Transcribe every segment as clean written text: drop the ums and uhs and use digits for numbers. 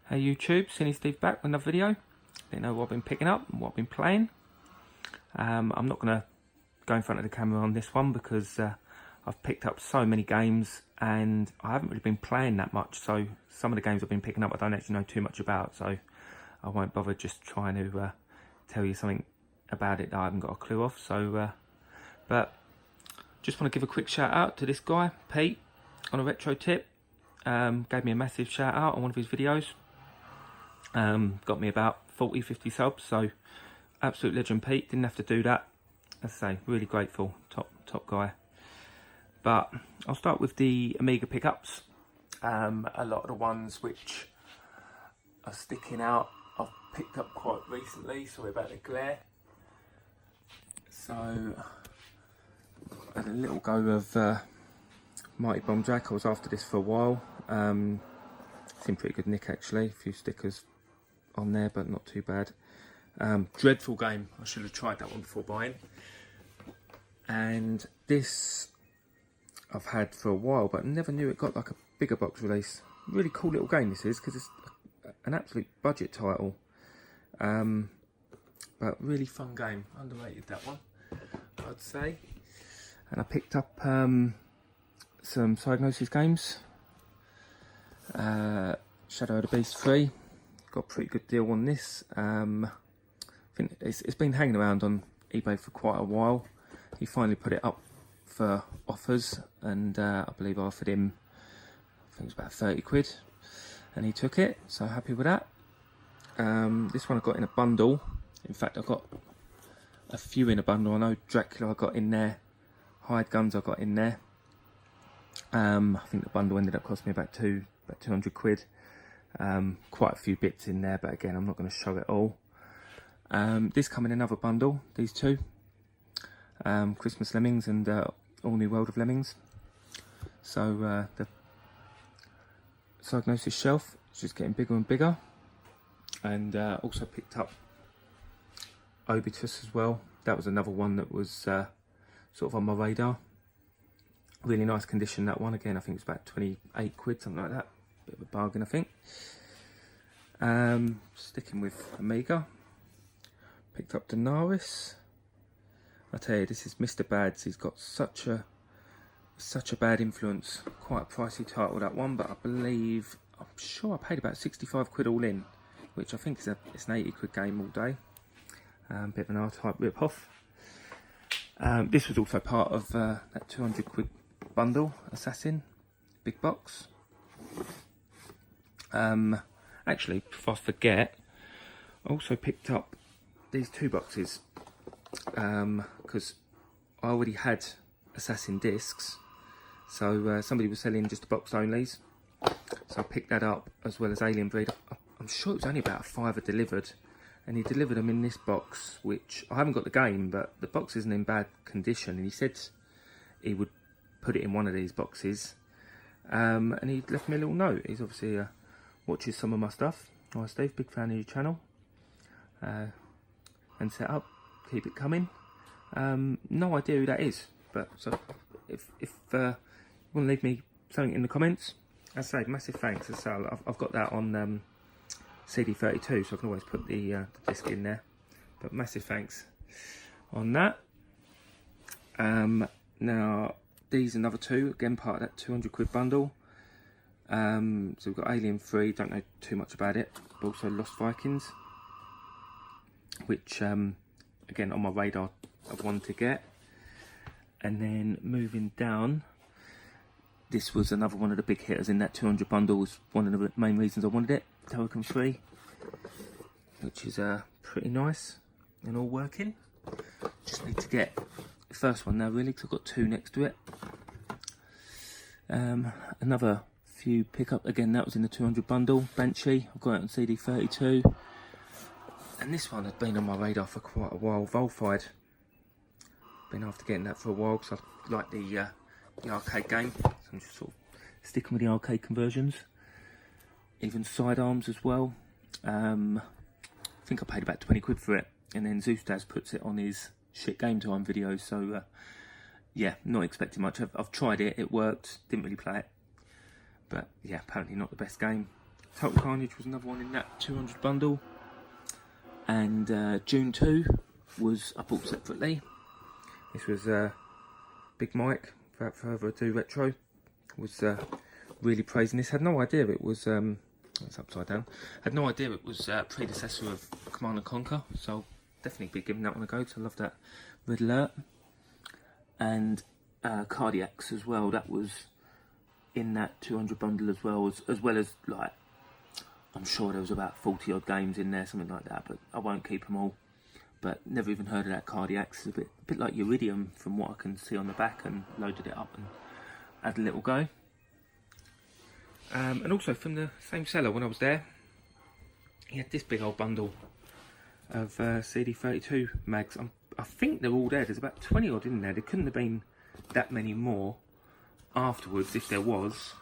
Hey YouTube, Cine Steve back with another video. Let you know what I've been picking up and what I've been playing. I'm not going to go in front of the camera on this one because I've picked up so many games and I haven't really been playing that much. So some of the games I've been picking up I don't actually know too much about. So I won't bother just trying to tell you something about it that I haven't got a clue of. So, but just want to give a quick shout out to this guy, Pete, on a retro tip. Gave me a massive shout out on one of his videos. Got me about 40-50 subs, so absolute legend Pete. Didn't have to do that. As I say, really grateful, top guy. But I'll start with the Amiga pickups. A lot of the ones which are sticking out I've picked up quite recently. Sorry about the glare. So I had a little go of Mighty Bomb Jack. I was after this for a while. It's in pretty good nick actually. A few stickers on there, but not too bad. Dreadful game. I should have tried that one before buying. And this I've had for a while, but never knew it got like a bigger box release. Really cool little game this is, because it's an absolute budget title. But really fun game. Underrated that one, I'd say. And I picked up some Psygnosis games. Shadow of the Beast 3. Got a pretty good deal on this. I think it's been hanging around on eBay for quite a while. He finally put it up for offers, and I believe I offered him, I think it was about 30 quid, and he took it, so happy with that. This one I got in a bundle. In fact, I got a few in a bundle. I know Dracula I got in there, Hired Guns I got in there. I think the bundle ended up costing me about 200 quid. Quite a few bits in there, but again I'm not going to show it all. This come in another bundle, these two, Christmas Lemmings and All New World of Lemmings. So the Psygnosis shelf is just getting bigger and bigger. And also picked up Obitus as well. That was another one that was sort of on my radar. Really nice condition, that one. Again, I think it's about 28 quid, something like that. Bit of a bargain, I think. Sticking with Amiga, picked up Denaris. I tell you, this is Mr. Bads. He's got such a bad influence. Quite a pricey title, that one, but I'm sure I paid about 65 quid all in, which I think is it's an 80 quid game all day. Bit of an R-Type rip-off. This was also part of that 200 quid bundle, Assassin, big box. Actually, before I forget, I also picked up these two boxes because I already had Assassin discs, so somebody was selling just the box onlys, so I picked that up, as well as Alien Breed. I'm sure it was only about a £5 delivered, and he delivered them in this box, which I haven't got the game, but the box isn't in bad condition, and he said he would put it in one of these boxes. And he left me a little note. He's obviously watches some of my stuff. Hi Steve, big fan of your channel. And set up, keep it coming. No idea who that is, but so if you want to leave me something in the comments, as I say, massive thanks. As I say, I've got that on CD32, so I can always put the disc in there. But massive thanks on that. Now, these another two, again part of that 200 quid bundle. So we've got Alien 3, don't know too much about it, but also Lost Vikings, which again on my radar of one to get. And then moving down, this was another one of the big hitters in that 200 bundle. Was one of the main reasons I wanted it, Telecom 3, which is pretty nice and all working. Just need to get the first one now really, because I've got two next to it. Another few pickup, again that was in the 200 bundle, Banshee. I've got it on CD32, and this one had been on my radar for quite a while, Volfied. Been after getting that for a while because I like the arcade game, so I'm just sort of sticking with the arcade conversions. Even Sidearms as well. I think I paid about 20 quid for it, and then Zeusdaz puts it on his shit game time videos, so yeah, not expecting much. I've tried it, it worked, didn't really play it, but yeah, apparently not the best game. Total Carnage was another one in that 200 bundle. And Dune 2 was I bought separately. This was Big Mike, without further ado, Retro, was really praising this. Had no idea it was, it's upside down, had no idea it was predecessor of Command & Conquer, so I'll definitely be giving that one a go, because I love that Red Alert. And Cardiacs as well, that was in that 200 bundle as well as like, I'm sure there was about 40 odd games in there, something like that, but I won't keep them all. But never even heard of that Cardiacs. It's a bit like Uridium from what I can see on the back, and loaded it up and had a little go. And also from the same seller when I was there, he had this big old bundle of CD32 mags. I think they're all there. There's about 20 odd in there. There couldn't have been that many more afterwards if there was.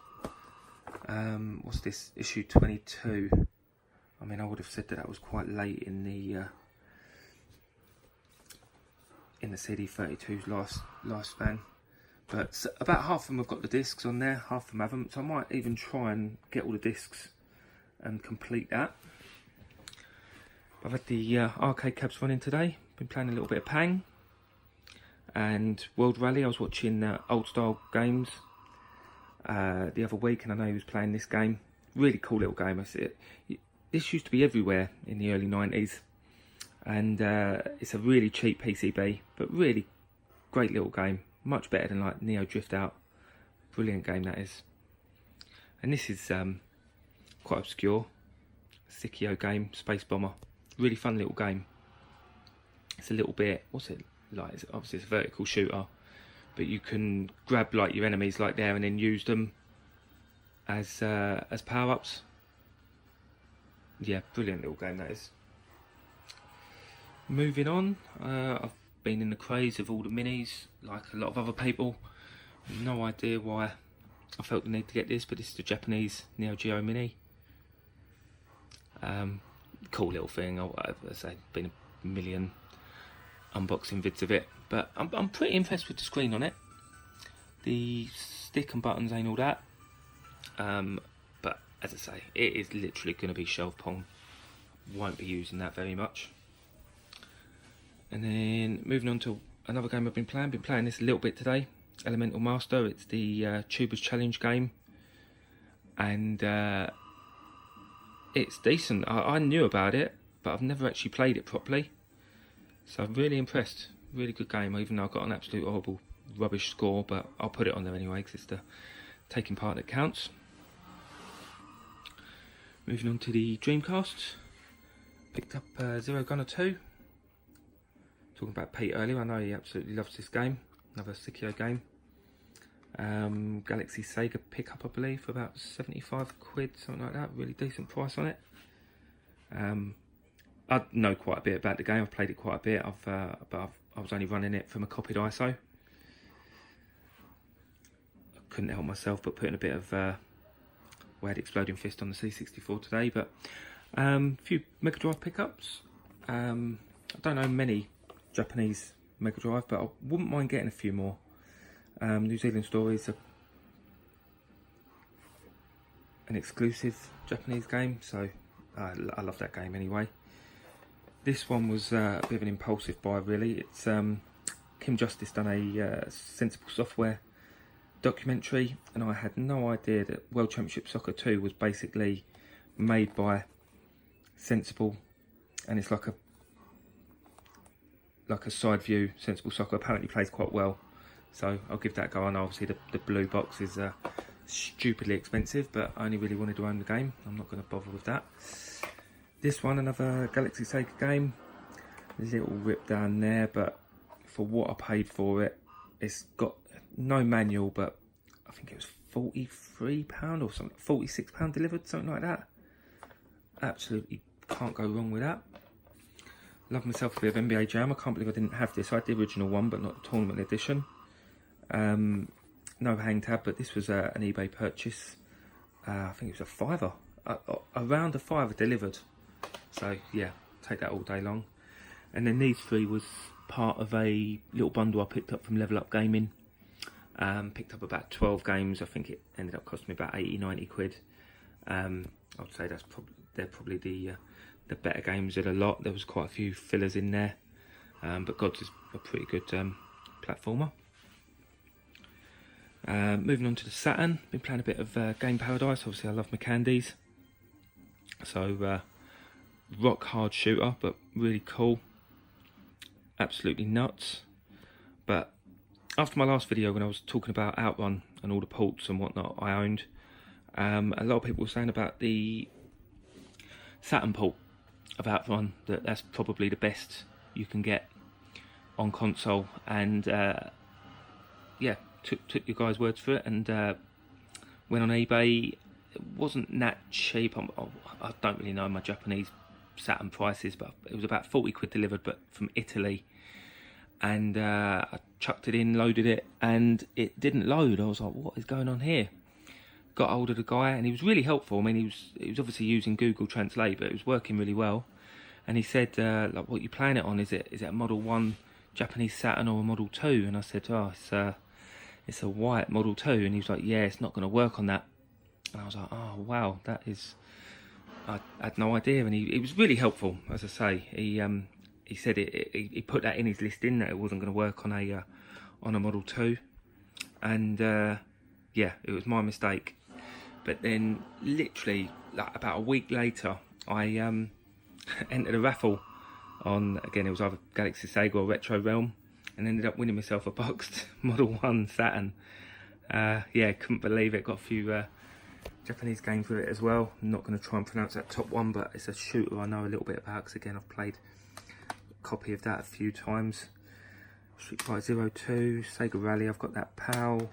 What's this, issue 22? I mean, I would have said that was quite late in the CD32's lifespan, but about half of them have got the discs on there, half of them haven't, so I might even try and get all the discs and complete that. I've had the arcade cabs running today, been playing a little bit of Pang and World Rally. I was watching old style games the other week, and I know he was playing this game. Really cool little game. This used to be everywhere in the early 90s, and it's a really cheap PCB, but really great little game. Much better than like Neo Drift Out. Brilliant game that is. And this is quite obscure. Sikio game, Space Bomber. Really fun little game. It's a little bit, what's it like? Obviously it's a vertical shooter, but you can grab like your enemies like there and then use them as power-ups. Yeah, brilliant little game that is. Moving on, I've been in the craze of all the minis, like a lot of other people. No idea why I felt the need to get this, but this is the Japanese Neo Geo Mini. Cool little thing. I've been a million unboxing vids of it, but I'm pretty impressed with the screen on it. The stick and buttons ain't all that, but as I say, it is literally going to be shelf pong. Won't be using that very much. And then moving on to another game I've been playing this a little bit today, Elemental Master. It's the Tubers Challenge game, and it's decent. I knew about it, but I've never actually played it properly, so I'm really impressed. Really good game, even though I got an absolute horrible rubbish score, but I'll put it on there anyway because it's the taking part that counts. Moving on to the Dreamcast, picked up Zero Gunner 2. Talking about Pete earlier, I know he absolutely loves this game. Another Sikio game. Galaxy Sega pickup, I believe, for about 75 quid, something like that. Really decent price on it. I know quite a bit about the game. I've played it quite a bit. But I was only running it from a copied ISO. I couldn't help myself but putting a bit of we had Exploding Fist on the C64 today. But a few Mega Drive pickups. I don't know many Japanese Mega Drive, but I wouldn't mind getting a few more. New Zealand Stories, an exclusive Japanese game, so I love that game anyway. This one was a bit of an impulsive buy, really. It's Kim Justice done a Sensible Software documentary, and I had no idea that World Championship Soccer 2 was basically made by Sensible, and it's like a side view. Sensible Soccer apparently plays quite well, so I'll give that a go. And obviously the blue box is stupidly expensive, but I only really wanted to own the game. I'm not going to bother with that. This one, another Galaxy Sega game. A little rip down there, but for what I paid for it, it's got no manual, but I think it was £43 or something, £46 delivered, something like that. Absolutely can't go wrong with that. Love myself a bit of NBA Jam. I can't believe I didn't have this. I had the original one, but not the tournament edition. No hang tab, but this was an eBay purchase. I think it was a £5, around a £5 delivered. So yeah, take that all day long. And then these three was part of a little bundle I picked up from Level Up Gaming. Picked up about 12 games. I think it ended up costing me about 80-90 quid. I'd say they're probably the better games of the lot. There was quite a few fillers in there, but Gods is a pretty good platformer. Moving on to the Saturn, been playing a bit of Game Paradise. Obviously I love my candies, so rock hard shooter, but really cool, absolutely nuts. But after my last video, when I was talking about Outrun and all the ports and whatnot I owned, a lot of people were saying about the Saturn port of Outrun, that's probably the best you can get on console, and yeah, took your guys' words for it, and went on eBay. It wasn't that cheap. I don't really know my Japanese Saturn prices, but it was about 40 quid delivered, but from Italy. And I chucked it in, loaded it, and it didn't load. I was like, what is going on here? Got hold of the guy, and he was really helpful. I mean, he was obviously using Google Translate, but it was working really well. And he said, like, what are you playing it on? Is it a Model 1 Japanese Saturn or a Model 2? And I said, oh, it's a white Model 2. And he was like, yeah, it's not going to work on that. And I was like, oh, wow, that is... I had no idea. And he was really helpful, as I say. He said he put that in his listing, that it wasn't going to work on a Model 2. And, yeah, it was my mistake. But then, literally, like about a week later, I entered a raffle on, again, it was either Galaxy Sega or Retro Realm, and ended up winning myself a boxed Model 1 Saturn. Yeah, couldn't believe it. Got a few Japanese games with it as well. I'm not going to try and pronounce that top one, but it's a shooter I know a little bit about, because again, I've played a copy of that a few times. Street Fighter 02, Sega Rally, I've got that PAL.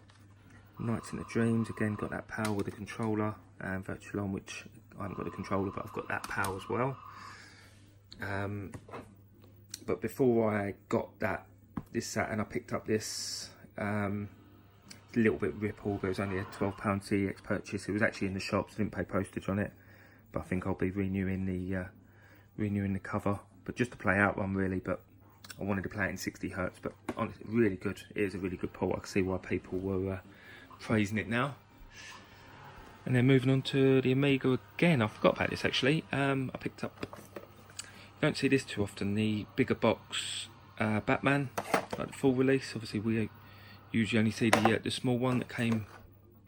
Nights in the Dreams, again, got that PAL with the controller, and Virtual On, which I haven't got the controller, but I've got that PAL as well. But before I got this Saturn, I picked up this a little bit rippled, but it was only a £12 CEX purchase. It was actually in the shops, didn't pay postage on it, but I think I'll be renewing the cover, but just to play Outrun really. But I wanted to play it in 60 Hz, but honestly, really good. It is a really good port. I can see why people were praising it now. And then moving on to the Amiga again, I forgot about this actually. I picked up, you don't see this too often, the bigger box Batman, like the full release. Obviously we usually only see the small one that came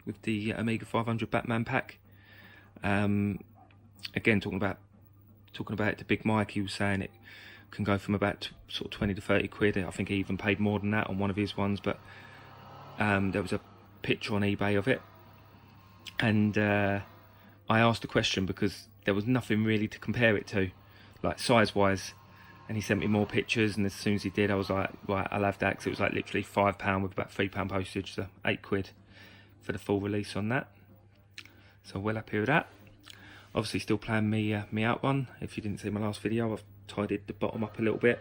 with the Amiga 500 Batman pack. Again, talking about it to Big Mike, he was saying it can go from about sort of 20 to 30 quid. I think he even paid more than that on one of his ones, but there was a picture on eBay of it, and I asked a question because there was nothing really to compare it to, like size wise, and he sent me more pictures, and as soon as he did, I was like, right, I'll have that, because it was like literally £5 with about £3 postage, so 8 quid for the full release on that. So well happy with that. Obviously still playing me Outrun. If you didn't see my last video, I've tidied the bottom up a little bit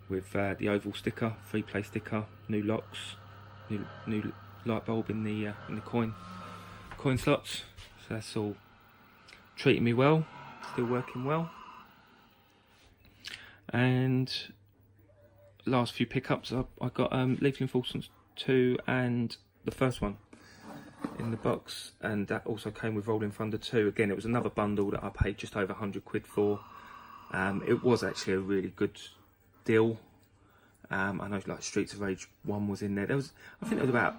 with the oval sticker, free play sticker, new locks, new light bulb in the coin slots. So that's all treating me well, still working well. And last few pickups, I got Lethal Enforcement 2 and the first one in the box, and that also came with Rolling Thunder 2. Again, it was another bundle that I paid just over 100 quid for. It was actually a really good deal. I know like Streets of Rage 1 was in there. I think there was about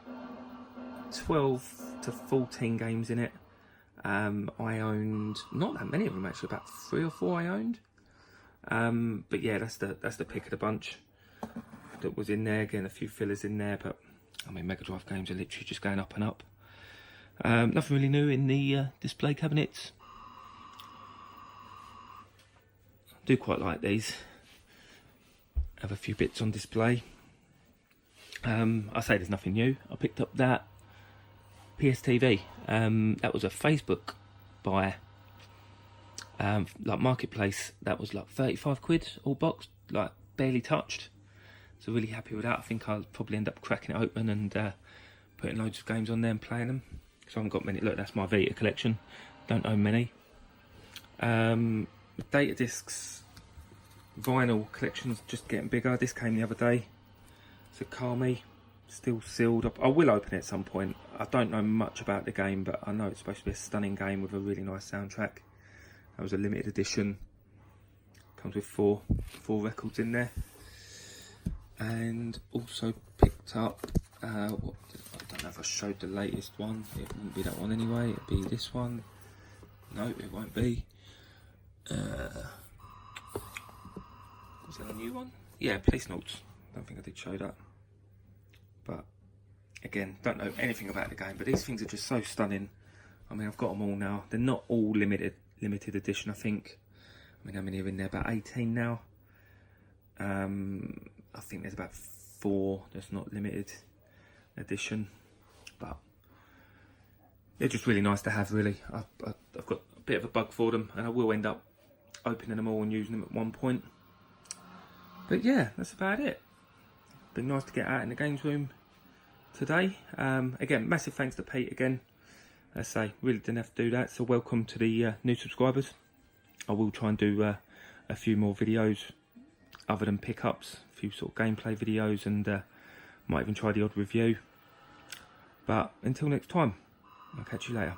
12 to 14 games in it. I owned not that many of them actually, about 3 or 4 I owned. But yeah, that's the pick of the bunch that was in there. Again, a few fillers in there, but I mean, Mega Drive games are literally just going up and up. Nothing really new in the display cabinets. I do quite like these. Have a few bits on display. I say there's nothing new. I picked up that PSTV. That was a Facebook buy. Like Marketplace, that was like 35 quid all boxed, like barely touched. So really happy with that. I think I'll probably end up cracking it open and putting loads of games on there and playing them. So I haven't got many. Look, that's my Vita collection. Don't own many. Data discs, vinyl collection's just getting bigger. This came the other day. It's a Kami still sealed. I will open it at some point. I don't know much about the game, but I know it's supposed to be a stunning game with a really nice soundtrack. That was a limited edition. Comes with four records in there. And also picked up, I don't know if I showed the latest one. It wouldn't be that one anyway. It'd be this one. No, it won't be. Was that a new one? Yeah, Police Notes. Don't think I did show that. But again, don't know anything about the game. But these things are just so stunning. I mean, I've got them all now. They're not all limited edition, I think. I mean, how many are in there? About 18 now. I think there's about 4 that's not limited edition, but they're just really nice to have, really. I've got a bit of a bug for them, and I will end up opening them all and using them at one point. But yeah, that's about it. Been nice to get out in the games room today. Again, massive thanks to Pete again. As I say, really didn't have to do that, so welcome to the new subscribers. I will try and do a few more videos other than pickups, a few sort of gameplay videos, and might even try the odd review. But until next time, I'll catch you later.